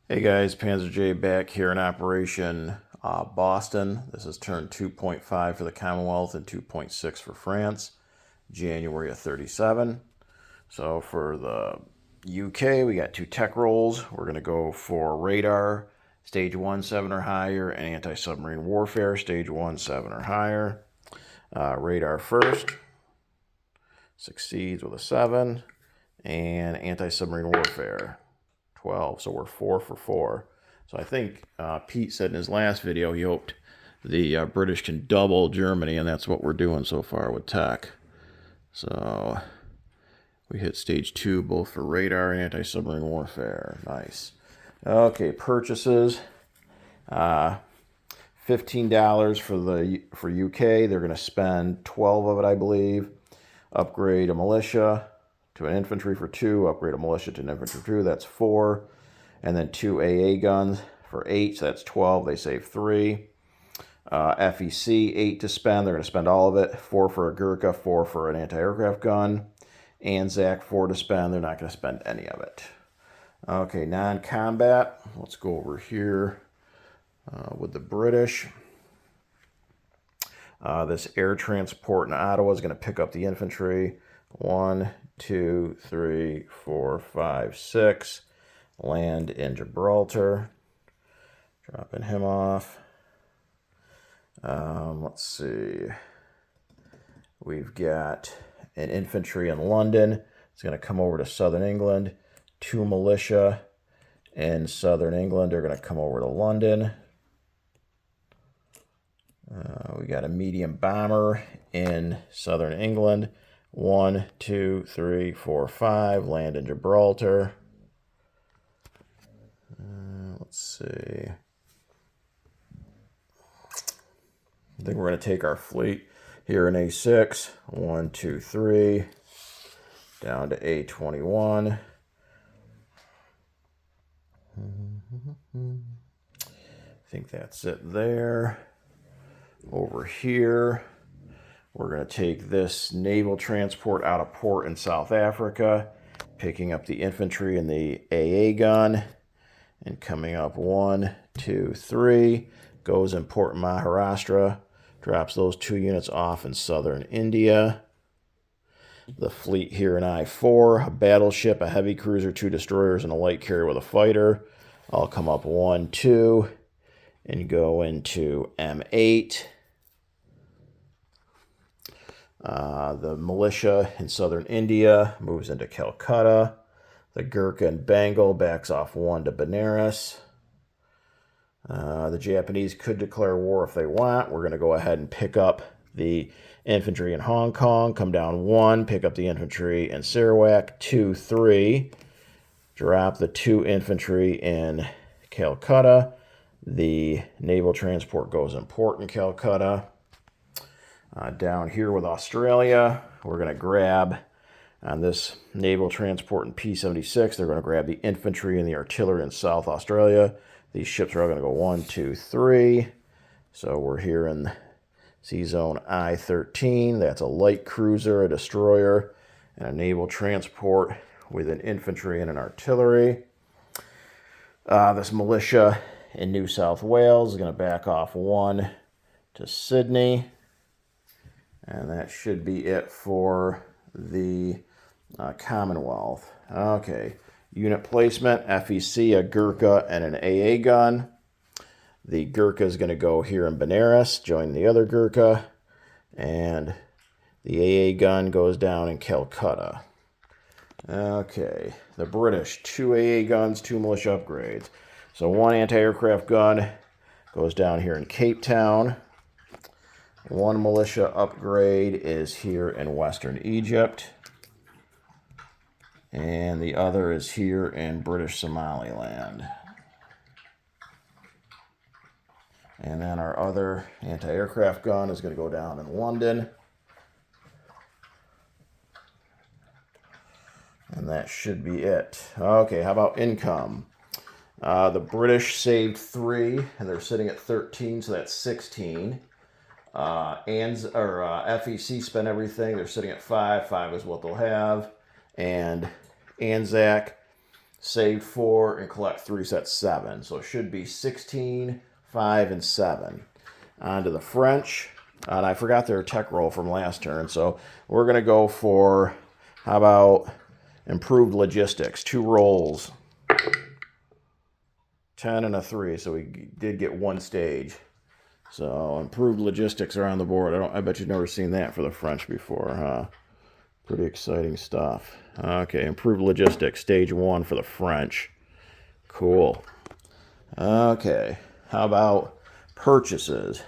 Hey guys, Panzer J back here in Operation Boston. This is turn 2.5 for the Commonwealth and 2.6 for France, January of 37. So for the UK, we got two tech rolls. We're going to go for radar, stage 1, 7 or higher, and anti-submarine warfare, stage 1, 7 or higher. Radar first, succeeds with a 7, and anti-submarine warfare, 12. So we're 4 for 4. So I think Pete said in his last video he hoped the British can double Germany, and that's what we're doing so far with tech. So we hit stage 2 both for radar and anti-submarine warfare. Nice. Okay, purchases. $15 for UK. They're going to spend 12 of it, I believe. Upgrade a militia to an infantry for 2. Upgrade a militia to an infantry for 2. That's 4. And then 2 AA guns for 8. So that's 12. They save 3. FEC, 8 to spend. They're going to spend all of it. 4 for a Gurkha, 4 for an anti-aircraft gun. Anzac, 4 to spend. They're not going to spend any of it. Okay, non-combat. Let's go over here with the British. This air transport in Ottawa is going to pick up the infantry. 1, 2, 3, 4, 5, 6. Land in Gibraltar. Dropping him off. Let's see. We've got an infantry in London. It's going to come over to southern England. 2 militia in southern England are going to come over to London. We got a medium bomber in southern England. 1, 2, 3, 4, 5. Land in Gibraltar. Let's see. I think we're going to take our fleet here in A6. 1, 2, 3. Down to A21. I think that's it there. Over here, we're going to take this naval transport out of port in South Africa, picking up the infantry and the AA gun, and coming up 1, 2, 3, goes in Port Maharashtra, drops those 2 units off in southern India. The fleet here in I-4, a battleship, a heavy cruiser, 2 destroyers, and a light carrier with a fighter. I'll come up 1, 2, and go into M8. The militia in southern India moves into Calcutta. The Gurkha in Bengal backs off 1 to Benares. The Japanese could declare war if they want. We're going to go ahead and pick up the infantry in Hong Kong. Come down 1, pick up the infantry in Sarawak. 2, 3. Drop the 2 infantry in Calcutta. The naval transport goes in port in Calcutta. Down here with Australia, we're going to grab on this naval transport in P-76. They're going to grab the infantry and the artillery in South Australia. These ships are all going to go 1, 2, 3. So we're here in Sea Zone I-13. That's a light cruiser, a destroyer, and a naval transport with an infantry and an artillery. This militia in New South Wales is going to back off 1 to Sydney. And that should be it for the Commonwealth. Okay, unit placement, FEC, a Gurkha, and an AA gun. The Gurkha is going to go here in Benares, join the other Gurkha. And the AA gun goes down in Calcutta. Okay, the British, 2 AA guns, 2 militia upgrades. So 1 anti-aircraft gun goes down here in Cape Town. 1 militia upgrade is here in Western Egypt. And the other is here in British Somaliland. And then our other anti-aircraft gun is going to go down in London. And that should be it. Okay, how about income? The British saved 3, and they're sitting at 13, so that's 16. FEC spent everything. They're sitting at 5. 5 is what they'll have. And Anzac Save 4 and collect 3, so that's 7. So it should be 16, 5, and 7. On to the French. And I forgot their tech roll from last turn, so we're going to go for, how about improved logistics? 2 rolls. 10 and a 3, so we did get 1 stage. So improved logistics are on the board. I bet you've never seen that for the French before, huh? Pretty exciting stuff. Okay, improved logistics, stage 1 for the French. Cool. Okay, how about purchases?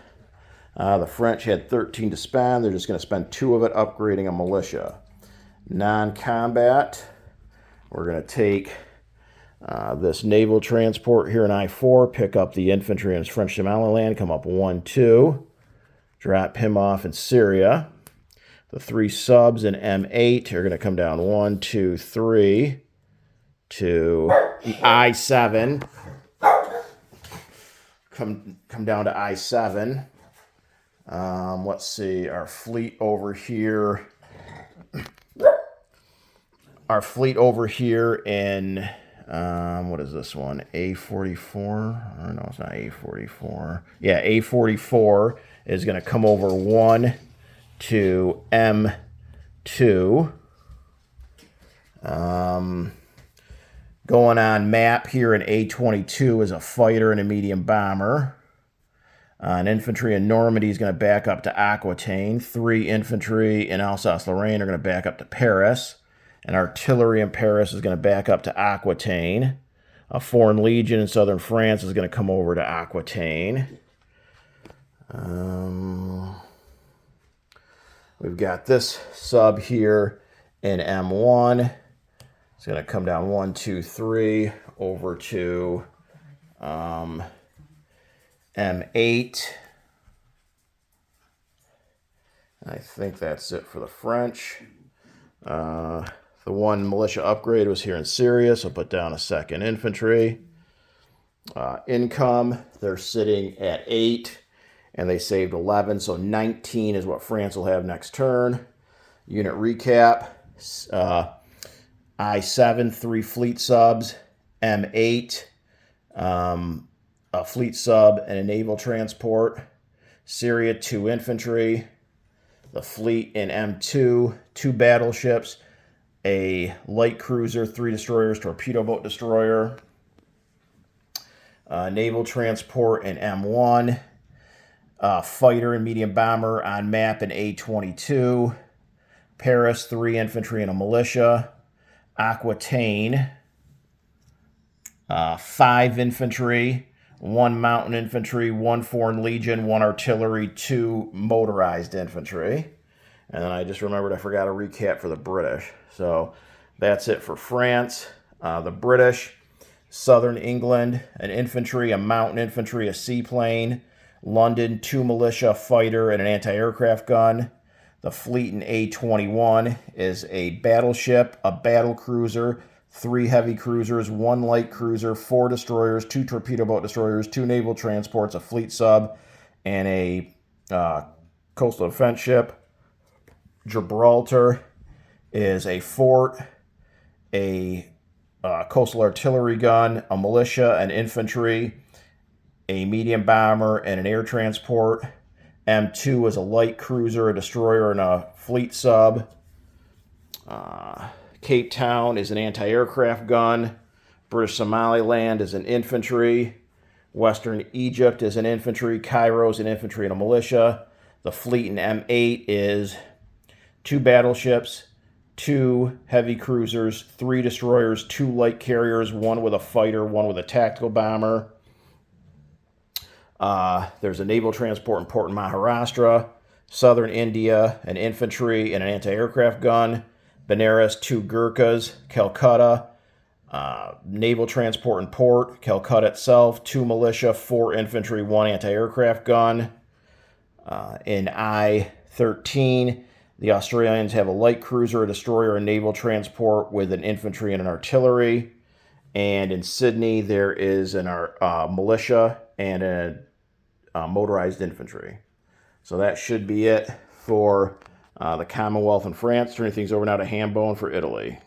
The French had 13 to spend. They're just going to spend 2 of it upgrading a militia. Non-combat, we're going to take this naval transport here in I-4, pick up the infantry in French Somaliland, come up 1, 2, drop him off in Syria. The 3 subs in M8 are going to come down 1, 2, 3 to I-7. Come down to I-7. Let's see, our fleet over here. Our fleet over here in, what is this one? A44? Or no, it's not A44. Yeah, A44 is going to come over 1 to M2. Going on map here in A22 is a fighter and a medium bomber. An infantry in Normandy is going to back up to Aquitaine. 3 infantry in Alsace-Lorraine are going to back up to Paris. And artillery in Paris is going to back up to Aquitaine. A foreign legion in southern France is going to come over to Aquitaine. We've got this sub here in M1. It's going to come down 1, 2, 3 over to M8. I think that's it for the French. The 1 militia upgrade was here in Syria, so put down a 2nd infantry. Income, they're sitting at 8, and they saved 11, so 19 is what France will have next turn. Unit recap, I-7, 3 fleet subs, M8, a fleet sub and a naval transport. Syria, 2 infantry. The fleet in M2, 2 battleships, a light cruiser, 3 destroyers, torpedo boat destroyer. Naval transport in M1. Fighter and medium bomber on map in A22. Paris, 3 infantry and a militia. Aquitaine, 5 infantry, 1 mountain infantry, 1 foreign legion, 1 artillery, 2 motorized infantry. And then I just remembered I forgot a recap for the British. So that's it for France. The British, southern England, an infantry, a mountain infantry, a seaplane. London, 2 militia, fighter, and an anti-aircraft gun. The fleet in A21 is a battleship, a battle cruiser, 3 heavy cruisers, 1 light cruiser, 4 destroyers, 2 torpedo boat destroyers, 2 naval transports, a fleet sub, and a coastal defense ship. Gibraltar is a fort, a coastal artillery gun, a militia, an infantry, a medium bomber, and an air transport. M2 is a light cruiser, a destroyer, and a fleet sub. Cape Town is an anti-aircraft gun. British Somaliland is an infantry. Western Egypt is an infantry. Cairo is an infantry and a militia. The fleet in M8 is 2 battleships, 2 heavy cruisers, 3 destroyers, 2 light carriers, 1 with a fighter, 1 with a tactical bomber. There's a naval transport in port in Maharashtra. Southern India, an infantry and an anti-aircraft gun. Benares, 2 Gurkhas. Calcutta, naval transport in port. Calcutta itself, 2 militia, 4 infantry, 1 anti-aircraft gun. In I-13, the Australians have a light cruiser, a destroyer, a naval transport with an infantry and an artillery. And in Sydney, there is an militia and a motorized infantry. So that should be it for the Commonwealth and France. Turning things over now to Hambone for Italy.